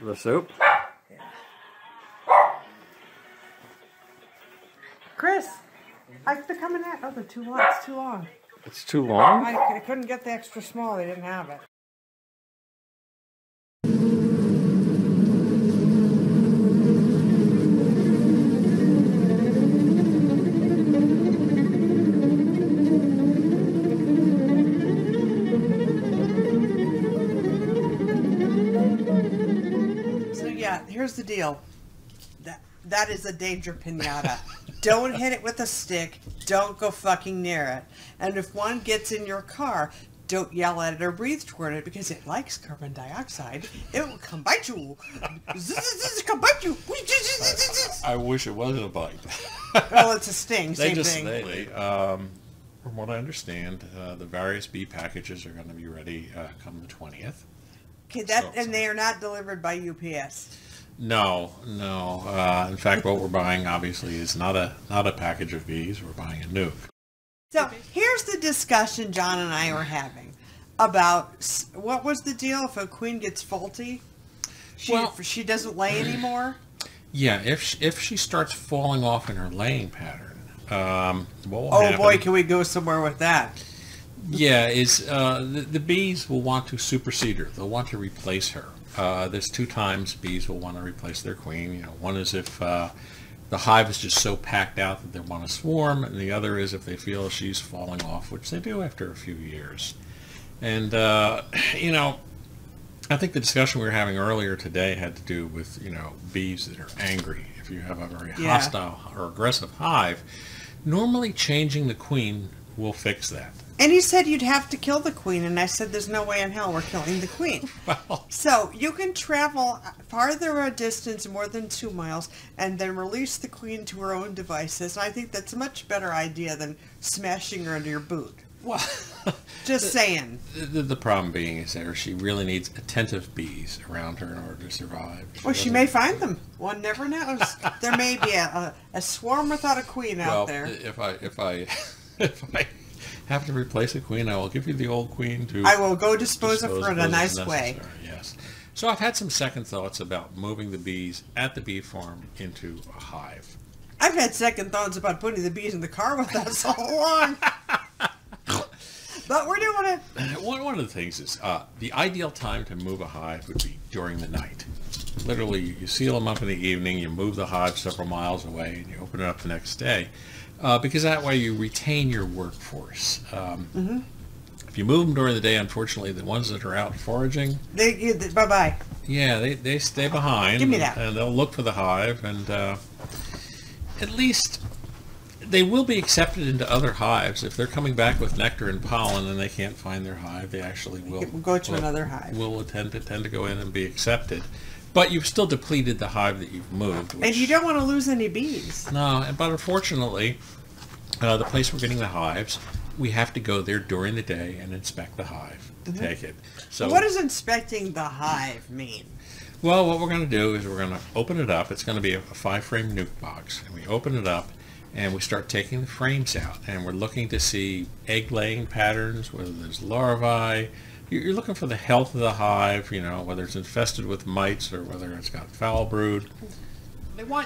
The soup? Yeah. Chris, I've been coming at. Oh, they're too long. It's too long. It's too long? I couldn't get the extra small. They didn't have it. So yeah, here's the deal. That is a danger pinata. Don't hit it with a stick. Don't go fucking near it. And if one gets in your car, don't yell at it or breathe toward it because it likes carbon dioxide. It will come bite you. Come bite you. I wish it wasn't a bite. Well, it's a sting. Same thing. From what I understand, the various bee packages are going to be ready come the 20th. Okay, and they are not delivered by UPS. No. In fact, what we're buying obviously is not a package of bees. We're buying a nuke. So here's the discussion John and I were having about what was the deal if a queen gets faulty, she doesn't lay anymore. Yeah, if she starts falling off in her laying pattern, what will oh happen, boy, can we go somewhere with that? Yeah, is the bees will want to supersede her. They'll want to replace her. There's two times bees will want to replace their queen. You know, one is if the hive is just so packed out that they want to swarm, and the other is if they feel she's falling off, which they do after a few years. And you know, I think the discussion we were having earlier today had to do with, you know, bees that are angry. If you have a very hostile or aggressive hive, normally changing the queen will fix that. And he said you'd have to kill the queen, and I said there's no way in hell we're killing the queen. Well, so you can travel farther a distance, more than 2 miles, and then release the queen to her own devices. And I think that's a much better idea than smashing her under your boot. well, Just saying. the problem being is that she really needs attentive bees around her in order to survive. Well, she may find them. One never knows. There may be a swarm without a queen out there. If I have to replace a queen, I will give you the old queen to... I will go dispose of her in a nice way. Yes. So I've had some second thoughts about moving the bees at the bee farm into a hive. I've had second thoughts about putting the bees in the car with us all along. But we're doing it. One of the things is the ideal time to move a hive would be during the night. Literally, you seal them up in the evening, you move the hive several miles away, and you open it up the next day. Because that way you retain your workforce. If you move them during the day, unfortunately, the ones that are out foraging... Bye-bye. Yeah, they stay behind. Give me that. And they'll look for the hive, and at least they will be accepted into other hives. If they're coming back with nectar and pollen and they can't find their hive, they actually will go to another hive. Will tend to go in and be accepted. But you've still depleted the hive that you've moved. And you don't want to lose any bees. No, but unfortunately, the place we're getting the hives, we have to go there during the day and inspect the hive to take it. So what does inspecting the hive mean? Well, what we're going to do is we're going to open it up. It's going to be a 5-frame nuke box. And we open it up and we start taking the frames out. And we're looking to see egg-laying patterns, whether there's larvae. You're looking for the health of the hive, you know, whether it's infested with mites or whether it's got foul brood.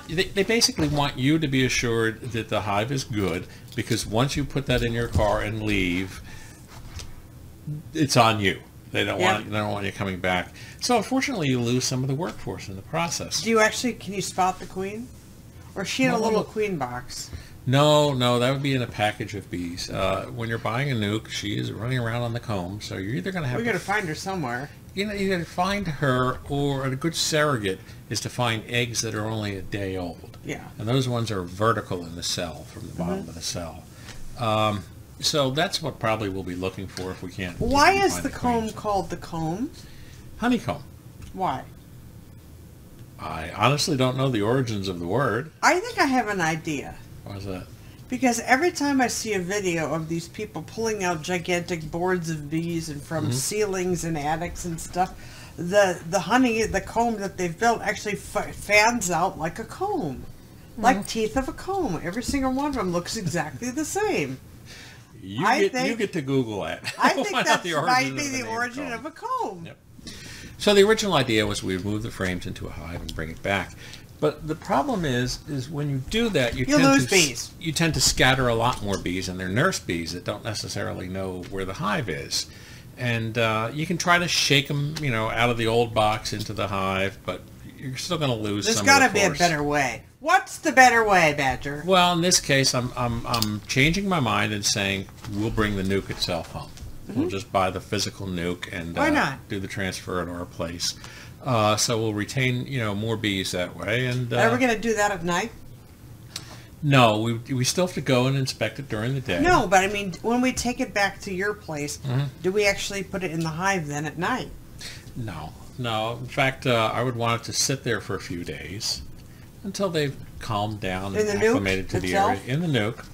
They basically want you to be assured that the hive is good, because once you put that in your car and leave, it's on you. They don't want you coming back. So unfortunately, you lose some of the workforce in the process. Can you spot the queen? Or is she in a little queen box? No, that would be in a package of bees. When you're buying a nuke, she is running around on the comb, so you're either going to have We're going to find her somewhere. You know, either find her, or a good surrogate is to find eggs that are only a day old. Yeah. And those ones are vertical in the cell, from the bottom of the cell. So that's what probably we'll be looking for if we can't. Why is the comb called the comb? Honeycomb. Why? I honestly don't know the origins of the word. I think I have an idea. Why is that? Because every time I see a video of these people pulling out gigantic boards of bees and from ceilings and attics and stuff, the comb that they've built actually fans out like a comb. Like teeth of a comb. Every single one of them looks exactly the same. You get to Google that. I think that might be the origin of a comb. Yep. So the original idea was we would move the frames into a hive and bring it back. But the problem is when you do that, you lose bees. You tend to scatter a lot more bees, and they're nurse bees that don't necessarily know where the hive is. And you can try to shake them, out of the old box into the hive, but you're still going to lose some of the force. There's got to be a better way. What's the better way, Badger? Well, in this case, I'm changing my mind and saying we'll bring the nuke itself home. Mm-hmm. We'll just buy the physical nuke and why not? Do the transfer at our place. So we'll retain, more bees that way. And are we going to do that at night? No, we still have to go and inspect it during the day. No, but I mean, when we take it back to your place, do we actually put it in the hive then at night? No. In fact, I would want it to sit there for a few days until they've calmed down and acclimated to the area in the nuke.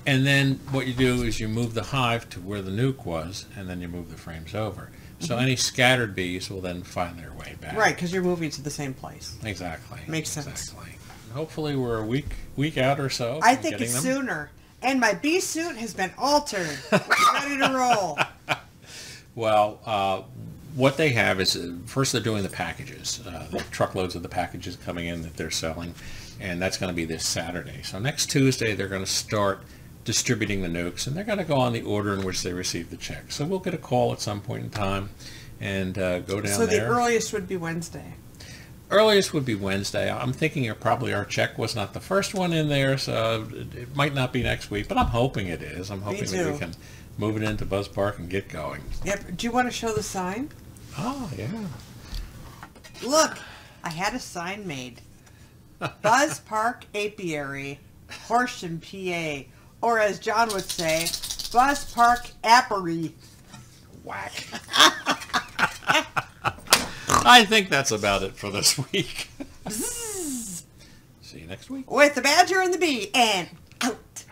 And then what you do is you move the hive to where the nuke was, and then you move the frames over. So any scattered bees will then find their way back. Right, because you're moving to the same place. Exactly. Makes sense. Exactly. Hopefully we're a week out or so. I think it's sooner. And my bee suit has been altered. We're ready to roll. Well, what they have is, first they're doing the packages. The truckloads of the packages coming in that they're selling. And that's going to be this Saturday. So next Tuesday they're going to start distributing the nukes, and they're going to go on the order in which they receive the check. So we'll get a call at some point in time and go down there. So the earliest would be Wednesday. Earliest would be Wednesday. I'm thinking probably our check was not the first one in there, so it might not be next week, but I'm hoping it is. I'm hoping that we can move it into Buzz Park and get going. Yep. Do you want to show the sign? Oh, yeah. Look, I had a sign made. Buzz Park Apiary, Horsham, PA. Or as John would say, Buzz Park Apiary. Whack. I think that's about it for this week. See you next week. With the Badger and the Bee, and out.